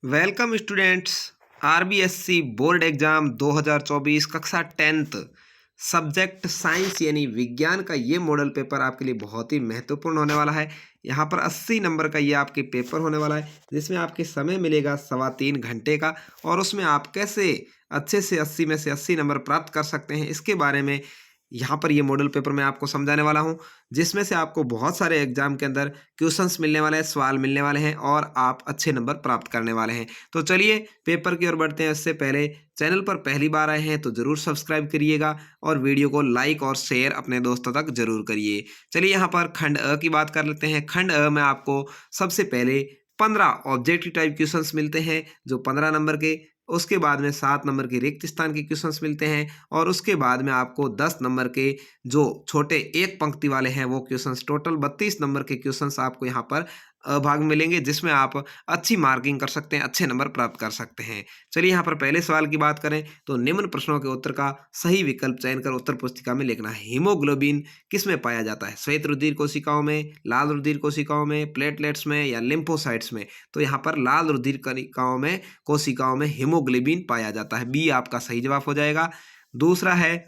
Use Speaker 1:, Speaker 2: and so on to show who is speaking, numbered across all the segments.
Speaker 1: Welcome students. RBSC board exam 2024 कक्षा 10th subject science यानी विज्ञान का ये मॉडल पेपर आपके लिए बहुत ही महत्वपूर्ण होने वाला है। यहाँ पर 80 नंबर का ये आपके पेपर होने वाला है, जिसमें आपके समय मिलेगा 3.25 घंटे का। और उसमें आप कैसे अच्छे से 80 में से 80 नंबर प्राप्त कर सकते हैं, इसके बारे में यहाँ पर ये मॉडल पेपर मैं आपको समझाने वाला हूँ, जिसमें से आपको बहुत सारे एग्जाम के अंदर क्वेश्चंस मिलने वाले हैं, सवाल मिलने वाले हैं और आप अच्छे नंबर प्राप्त करने वाले हैं। तो चलिए पेपर की ओर बढ़ते हैं। इससे पहले चैनल पर पहली बार आए हैं तो जरूर सब्सक्राइब करिएगा और वीडियो को लाइक और शेयर अपने दोस्तों तक जरूर करिए। चलिए यहाँ पर खंड अ की बात कर लेते हैं। खंड अ में आपको सबसे पहले 15 ऑब्जेक्टिव टाइप क्वेश्चंस मिलते हैं जो 15 नंबर के। उसके बाद में 7 नंबर के रिक्त स्थान के क्वेश्चंस मिलते हैं और उसके बाद में आपको 10 नंबर के जो छोटे एक पंक्ति वाले हैं वो क्वेश्चंस, टोटल 32 नंबर के क्वेश्चंस आपको यहाँ पर भाग मिलेंगे, जिसमें आप अच्छी मार्किंग कर सकते हैं, अच्छे नंबर प्राप्त कर सकते हैं। चलिए यहाँ पर पहले सवाल की बात करें तो निम्न प्रश्नों के उत्तर का सही विकल्प चयन कर उत्तर पुस्तिका में लिखना है। हीमोग्लोबिन किस में पाया जाता है? श्वेत रुधिर कोशिकाओं में, लाल रुधिर कोशिकाओं में, प्लेटलेट्स में या लिम्फोसाइट्स में? तो यहाँ पर लाल रुधिर कोशिकाओं में हीमोग्लोबिन पाया जाता है। बी आपका सही जवाब हो जाएगा। दूसरा है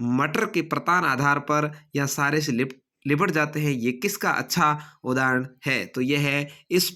Speaker 1: मटर के प्रतान आधार पर या सारे से लिपट जाते हैं, ये किसका अच्छा उदाहरण है? तो यह है इस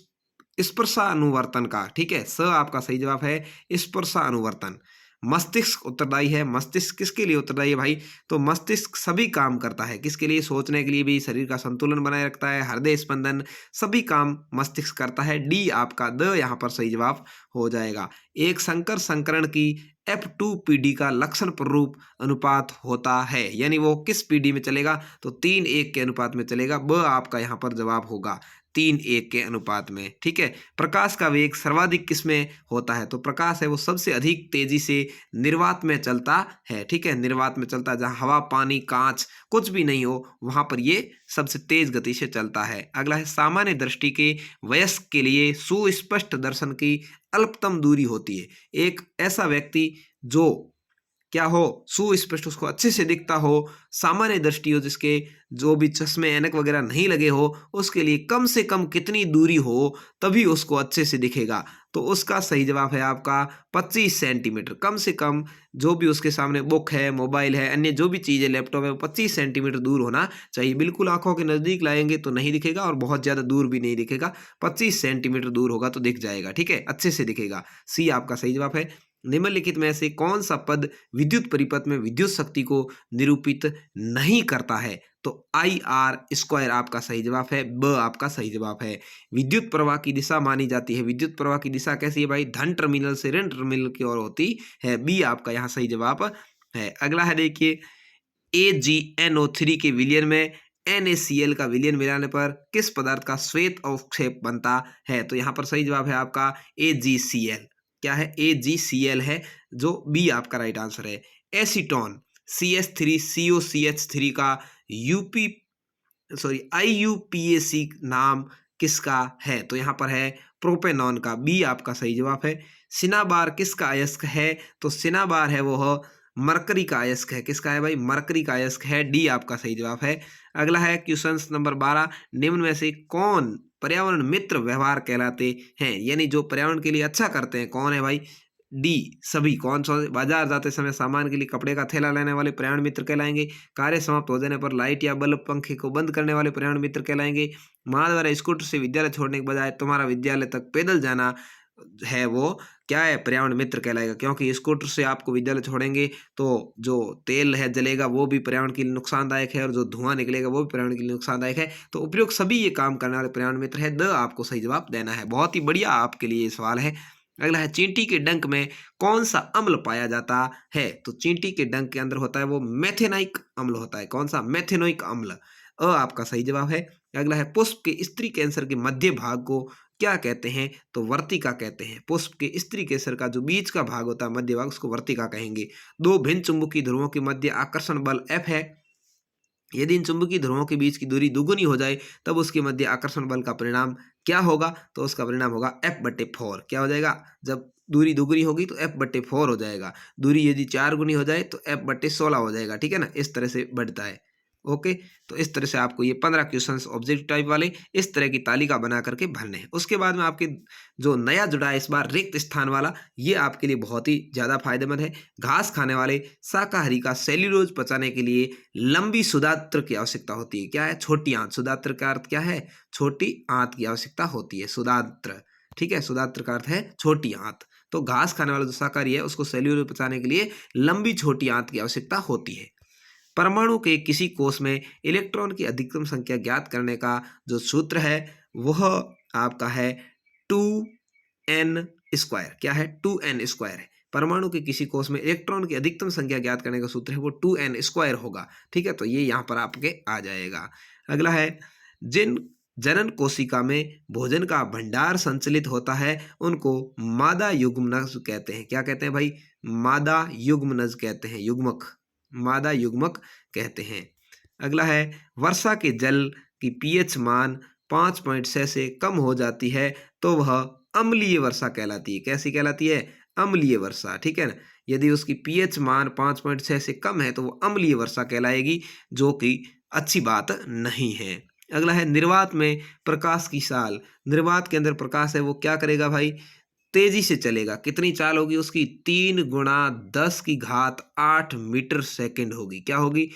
Speaker 1: स्पर्शानुवर्तन का। ठीक है, स आपका सही जवाब है स्पर्शानुवर्तन। मस्तिष्क उत्तरदायी है। मस्तिष्क किसके लिए उत्तरदायी है भाई? तो मस्तिष्क सभी काम करता है, किसके लिए? सोचने के लिए भी, शरीर का संतुलन बनाए रखता है, हृदय स्पंदन, सभी काम मस्तिष्क करता है। डी आपका द यहाँ पर सही जवाब हो जाएगा। एक संकर संकरण की F2PD का लक्षण प्ररूप अनुपात होता है, यानी वो किस पीडी में चलेगा? तो 3:1 के अनुपात में चलेगा। ब आपका यहाँ पर जवाब होगा 3:1 के अनुपात में। ठीक है। प्रकाश का वेग सर्वाधिक किसमें होता है? तो प्रकाश है वो सबसे अधिक तेजी से निर्वात में चलता है। ठीक है, निर्वात में चलता है, जहाँ हवा, पानी, कांच कुछ भी नहीं हो वहां पर ये सबसे तेज गति से चलता है। अगला है सामान्य दृष्टि के वयस्क के लिए सुस्पष्ट दर्शन की अल्पतम दूरी होती है। एक ऐसा व्यक्ति जो क्या हो, सुस्पष्ट, उसको अच्छे से दिखता हो, सामान्य दृष्टि हो, जिसके जो भी चश्मे ऐनक वगैरह नहीं लगे हो, उसके लिए कम से कम कितनी दूरी हो तभी उसको अच्छे से दिखेगा? तो उसका सही जवाब है आपका 25 सेंटीमीटर। कम से कम जो भी उसके सामने बुक है, मोबाइल है, अन्य जो भी चीज़ है, लैपटॉप है, वो 25 सेंटीमीटर दूर होना चाहिए। बिल्कुल आंखों के नज़दीक लाएंगे तो नहीं दिखेगा और बहुत ज़्यादा दूर भी नहीं दिखेगा। 25 सेंटीमीटर दूर होगा तो दिख जाएगा। ठीक है, अच्छे से दिखेगा। सी आपका सही जवाब है। निम्नलिखित में से कौन सा पद विद्युत परिपथ में विद्युत शक्ति को निरूपित नहीं करता है? तो IR² आपका सही जवाब है। ब आपका सही जवाब है। विद्युत प्रवाह की दिशा मानी जाती है। विद्युत प्रवाह की दिशा कैसी है भाई? धन टर्मिनल से ऋण टर्मिनल की ओर होती है। बी आपका यहाँ सही जवाब है। अगला है देखिए, AgNO3 के विलयन में NaCl का विलयन मिलाने पर किस पदार्थ का श्वेत अवक्षेप बनता है? तो यहाँ पर सही जवाब है आपका AgCl। क्या है? AgCl है, जो बी आपका राइट आंसर है। एसीटोन CH3COCH3 का IUPAC नाम किसका है? तो यहाँ पर है प्रोपेनॉन का। बी आपका सही जवाब है। सिनाबार किसका अयस्क है? तो सिनाबार है वो मरकरी का अयस्क है। किसका है भाई? मरकरी का अयस्क है। डी आपका सही जवाब है। अगला है क्वेश्चन नंबर 12, निम्न में से कौन पर्यावरण मित्र व्यवहार कहलाते हैं? यानी जो पर्यावरण के लिए अच्छा करते हैं, कौन है भाई? डी सभी। कौन सा? बाजार जाते समय सामान के लिए कपड़े का थैला लेने वाले पर्यावरण मित्र कहलाएंगे। कार्य समाप्त हो जाने पर लाइट या बल्ब पंखे को बंद करने वाले पर्यावरण मित्र कहलाएंगे। माँ द्वारा स्कूटर से विद्यालय छोड़ने के बजाय तुम्हारा विद्यालय तक पैदल जाना है, वो क्या है? पर्यावरण मित्र कहलाएगा, क्योंकि स्कूटर से आपको विद्यालय छोड़ेंगे तो जो तेल है जलेगा वो भी पर्यावरण के लिए नुकसानदायक है और जो धुआं निकलेगा वो भी पर्यावरण के लिए नुकसानदायक है। तो उपयुक्त सभी ये काम करने वाले पर्यावरण मित्र है। द आपको सही जवाब देना है। बहुत ही बढ़िया आपके लिए ये सवाल है। अगला है चींटी के डंक में कौन सा अम्ल पाया जाता है? तो चींटी के डंक के अंदर होता है वो मेथेनाइक अम्ल होता है। कौन सा? मेथेनोइक अम्ल। आपका सही जवाब है। अगला है पुष्प के स्त्री कैंसर के मध्य भाग को क्या कहते हैं? तो वर्तिका कहते हैं। पुष्प के स्त्री कैंसर का जो बीच का भाग होता है, मध्य भाग, उसको वर्तिका कहेंगे। दो भिन्न चुंबकीय ध्रुवों के मध्य आकर्षण बल F है। यदि इन चुंबकीय ध्रुवों के बीच की दूरी दुगुनी हो जाए तब उसके मध्य आकर्षण बल का परिणाम क्या होगा? तो उसका परिणाम होगा F/4। क्या हो जाएगा? जब दूरी दुगुनी होगी तो F/4 हो जाएगा। दूरी यदि 4 गुनी हो जाए तो F/16 हो जाएगा। ठीक है ना, इस तरह से बढ़ता है। ओके, तो इस तरह से आपको ये 15 क्वेश्चंस ऑब्जेक्टिव टाइप वाले इस तरह की तालिका बना करके भरने हैं। उसके बाद में आपके जो नया जुड़ा है इस बार रिक्त स्थान वाला, ये आपके लिए बहुत ही ज़्यादा फायदेमंद है। घास खाने वाले शाकाहारी का सेल्यूलोज पचाने के लिए लंबी सुदात्र की आवश्यकता होती है। क्या है? छोटी आंत। सुदात्र का अर्थ क्या है? छोटी आंत की आवश्यकता होती है, सुदात्र। ठीक है, सुदात्र का अर्थ है छोटी आंत। तो घास खाने वाला जो शाकाहारी है उसको सेल्यूलोज पचाने के लिए लंबी छोटी आंत की आवश्यकता होती है। परमाणु के किसी कोष में इलेक्ट्रॉन की अधिकतम संख्या ज्ञात करने का जो सूत्र है वह आपका है 2n स्क्वायर। क्या है? 2n स्क्वायर है। परमाणु के किसी कोष में इलेक्ट्रॉन की अधिकतम संख्या ज्ञात करने का सूत्र है वो 2n स्क्वायर होगा। ठीक है, तो ये यहाँ पर आपके आ जाएगा। अगला है, जिन जनन कोशिका में भोजन का भंडार संचलित होता है उनको मादा युग्मनज कहते हैं। क्या कहते हैं भाई? मादा युग्मनज कहते हैं, युग्मक, मादा युग्मक कहते हैं। अगला है, वर्षा के जल की पीएच मान 5.6 से कम हो जाती है तो वह अम्लीय वर्षा कहलाती है। कैसी कहलाती है? अम्लीय वर्षा। ठीक है ना, यदि उसकी पीएच मान 5.6 से कम है तो वो अम्लीय वर्षा कहलाएगी, जो कि अच्छी बात नहीं है। अगला है, निर्वात में प्रकाश की चाल। निर्वात के अंदर प्रकाश है वो क्या करेगा भाई? तेजी से चलेगा। कितनी चाल होगी उसकी? 3 गुणा 10 की घात 8 मीटर सेकंड होगी। क्या होगी?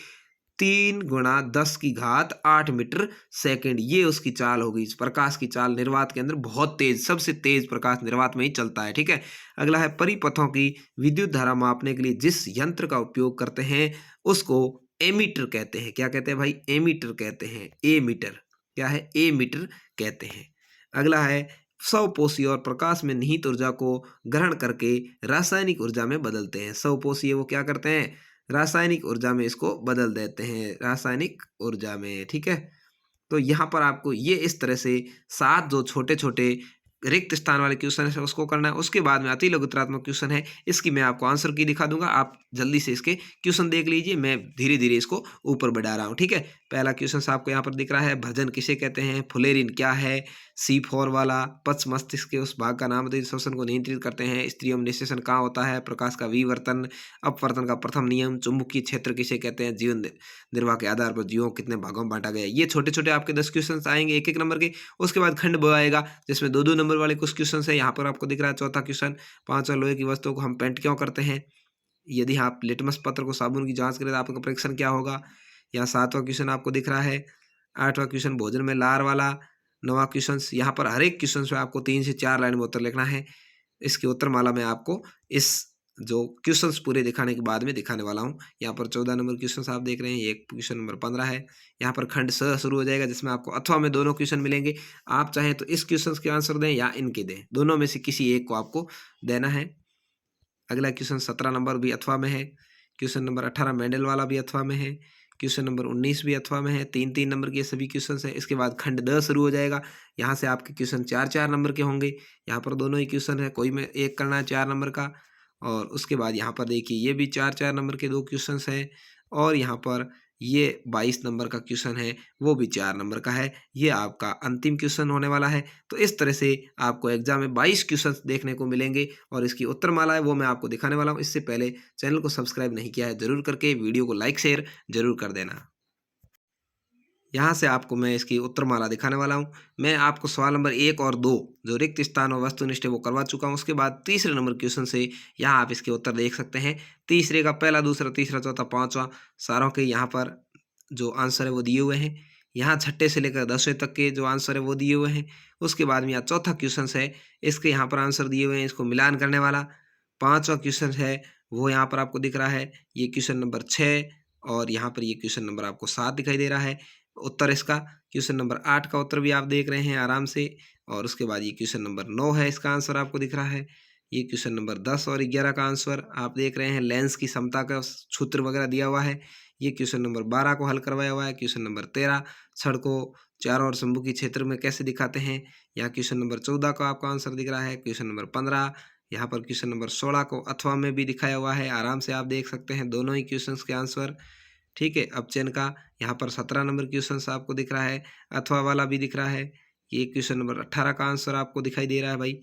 Speaker 1: 3 गुणा 10 की घात 8 मीटर सेकंड, ये उसकी चाल होगी। इस प्रकाश की चाल निर्वात के अंदर बहुत तेज, सबसे तेज प्रकाश निर्वात में ही चलता है। ठीक है। अगला है, परिपथों की विद्युत धारा मापने के लिए जिस यंत्र का उपयोग करते हैं उसको एमीटर कहते हैं। क्या कहते हैं भाई? एमीटर कहते हैं। एमीटर। क्या है? एमीटर कहते हैं। अगला है, स्वपोषी और प्रकाश में निहित ऊर्जा को ग्रहण करके रासायनिक ऊर्जा में बदलते हैं। स्वपोषी वो क्या करते हैं? रासायनिक ऊर्जा में इसको बदल देते हैं, रासायनिक ऊर्जा में। ठीक है, तो यहाँ पर आपको ये इस तरह से 7 जो छोटे छोटे रिक्त स्थान वाले क्वेश्चन है उसको करना है। उसके बाद में अति लघुतरात्मक क्वेश्चन है, इसकी मैं आपको आंसर की दिखा दूंगा। आप जल्दी से इसके क्वेश्चन देख लीजिए, मैं धीरे धीरे इसको ऊपर बढ़ा रहा हूँ। ठीक है, पहला क्वेश्चन आपको यहाँ पर दिख रहा है, भर्जन किसे कहते हैं? फुलेरिन क्या है? C4 वाला। पक्ष मस्तिष्क के उस भाग का नाम बताइए श्वसन को नियंत्रित करते हैं। स्त्रियों में निषेचन कहाँ होता है? प्रकाश का विवर्तन। अपवर्तन का प्रथम नियम। चुंबकीय क्षेत्र किसे कहते हैं? जीवन निर्वाह के आधार पर जीवों कितने भागों में बांटा गया। ये छोटे छोटे आपके 10 क्वेश्चन आएंगे एक एक नंबर के। उसके बाद खंड ब आएगा जिसमें 2-2 नंबर वाले कुछ क्वेश्चन है। यहाँ पर आपको दिख रहा है चौथा क्वेश्चन, 5 लोहे की वस्तुओं को हम पेंट क्यों करते हैं? यदि आप लिटमस पत्र को साबुन की जांच करें तो आपका परीक्षण क्या होगा? यहाँ 7वां क्वेश्चन आपको दिख रहा है। 8वां क्वेश्चन भोजन में लार वाला। 9वां क्वेश्चन, यहाँ पर हर एक क्वेश्चन में आपको 3 से 4 लाइन में उत्तर लिखना है। इसकी उत्तर माला मैं आपको इस जो क्वेश्चंस पूरे दिखाने के बाद में दिखाने वाला हूँ। यहाँ पर 14 नंबर क्वेश्चन आप देख रहे हैं, ये क्वेश्चन नंबर 15 है। यहाँ पर खंड स शुरू हो जाएगा जिसमें आपको अथवा में दोनों क्वेश्चन मिलेंगे। आप चाहें तो इस क्वेश्चन के आंसर दें या इनके दें, दोनों में से किसी एक को आपको देना है। अगला क्वेश्चन 17 नंबर भी अथवा में है। क्वेश्चन नंबर 18 मेंडल वाला भी अथवा में है। क्वेश्चन नंबर 19 भी अथवा में है। 3-3 नंबर के सभी क्वेश्चन हैं। इसके बाद खंड 10 शुरू हो जाएगा। यहाँ से आपके क्वेश्चन 4-4 नंबर के होंगे। यहाँ पर दोनों ही क्वेश्चन है, कोई में एक करना है 4 नंबर का। और उसके बाद यहाँ पर देखिए ये भी 4-4 नंबर के 2 क्वेश्चन हैं। और यहाँ पर ये 22 नंबर का क्वेश्चन है, वो भी 4 नंबर का है। ये आपका अंतिम क्वेश्चन होने वाला है। तो इस तरह से आपको एग्जाम में 22 क्वेश्चन देखने को मिलेंगे और इसकी उत्तरमाला है वो मैं आपको दिखाने वाला हूँ। इससे पहले चैनल को सब्सक्राइब नहीं किया है जरूर करके वीडियो को लाइक शेयर जरूर कर देना। यहाँ से आपको मैं इसकी उत्तरमाला दिखाने वाला हूँ। मैं आपको सवाल नंबर 1 और 2 जो रिक्त स्थान और वस्तुनिष्ठ है वो करवा चुका हूँ। उसके बाद तीसरे नंबर क्वेश्चन से यहाँ आप इसके उत्तर देख सकते हैं। तीसरे का पहला, दूसरा, तीसरा, चौथा, 5वां सारों के यहाँ पर जो आंसर है वो दिए हुए हैं। यहाँ छठे से लेकर 10वें तक के जो आंसर है वो दिए हुए हैं। उसके बाद में यहाँ चौथा क्वेश्चन है, इसके यहाँ पर आंसर दिए हुए हैं, इसको मिलान करने वाला। 5वां क्वेश्चन है वो यहाँ पर आपको दिख रहा है, ये क्वेश्चन नंबर 6 और यहाँ पर ये क्वेश्चन नंबर आपको 7 दिखाई दे रहा है। उत्तर इसका क्वेश्चन नंबर 8 का उत्तर भी आप देख रहे हैं आराम से। और उसके बाद ये क्वेश्चन नंबर 9 है, इसका आंसर आपको दिख रहा है। ये क्वेश्चन नंबर 10 और 11 का आंसर आप देख रहे हैं। लेंस की समता का सूत्र वगैरह दिया हुआ है। ये क्वेश्चन नंबर 12 को हल करवाया हुआ है। क्वेश्चन नंबर 13 छड़ को चारों ओर चुंबकीय क्षेत्र में कैसे दिखाते हैं। यहाँ क्वेश्चन नंबर 14 का आपका आंसर दिख रहा है। क्वेश्चन नंबर 15, यहाँ पर क्वेश्चन नंबर 16 को अथवा में भी दिखाया हुआ है, आराम से आप देख सकते हैं दोनों ही क्वेश्चन के आंसर। ठीक है, अब चेन का यहाँ पर 17 नंबर क्वेश्चन आपको दिख रहा है, अथवा वाला भी दिख रहा है। ये क्वेश्चन नंबर 18 का आंसर आपको दिखाई दे रहा है भाई।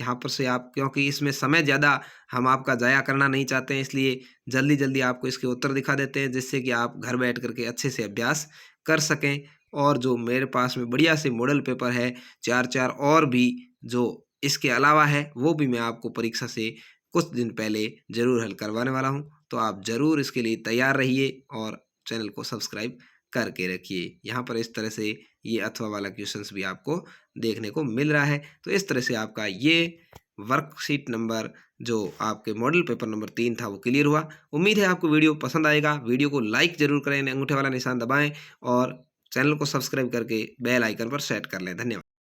Speaker 1: यहाँ पर से आप, क्योंकि इसमें समय ज़्यादा हम आपका ज़ाया करना नहीं चाहते हैं, इसलिए जल्दी जल्दी आपको इसके उत्तर दिखा देते हैं, जिससे कि आप घर बैठ करके अच्छे से अभ्यास कर सकें। और जो मेरे पास में बढ़िया से मॉडल पेपर है, 4-4 और भी जो इसके अलावा है, वो भी मैं आपको परीक्षा से कुछ दिन पहले ज़रूर हल करवाने वाला हूँ। तो आप ज़रूर इसके लिए तैयार रहिए और चैनल को सब्सक्राइब करके रखिए। यहाँ पर इस तरह से ये अथवा वाला क्वेश्चंस भी आपको देखने को मिल रहा है। तो इस तरह से आपका ये वर्कशीट नंबर जो आपके मॉडल पेपर नंबर 3 था वो क्लियर हुआ। उम्मीद है आपको वीडियो पसंद आएगा। वीडियो को लाइक ज़रूर करें, अंगूठे वाला निशान दबाएँ और चैनल को सब्सक्राइब करके बेल आइकन पर सेट कर लें। धन्यवाद।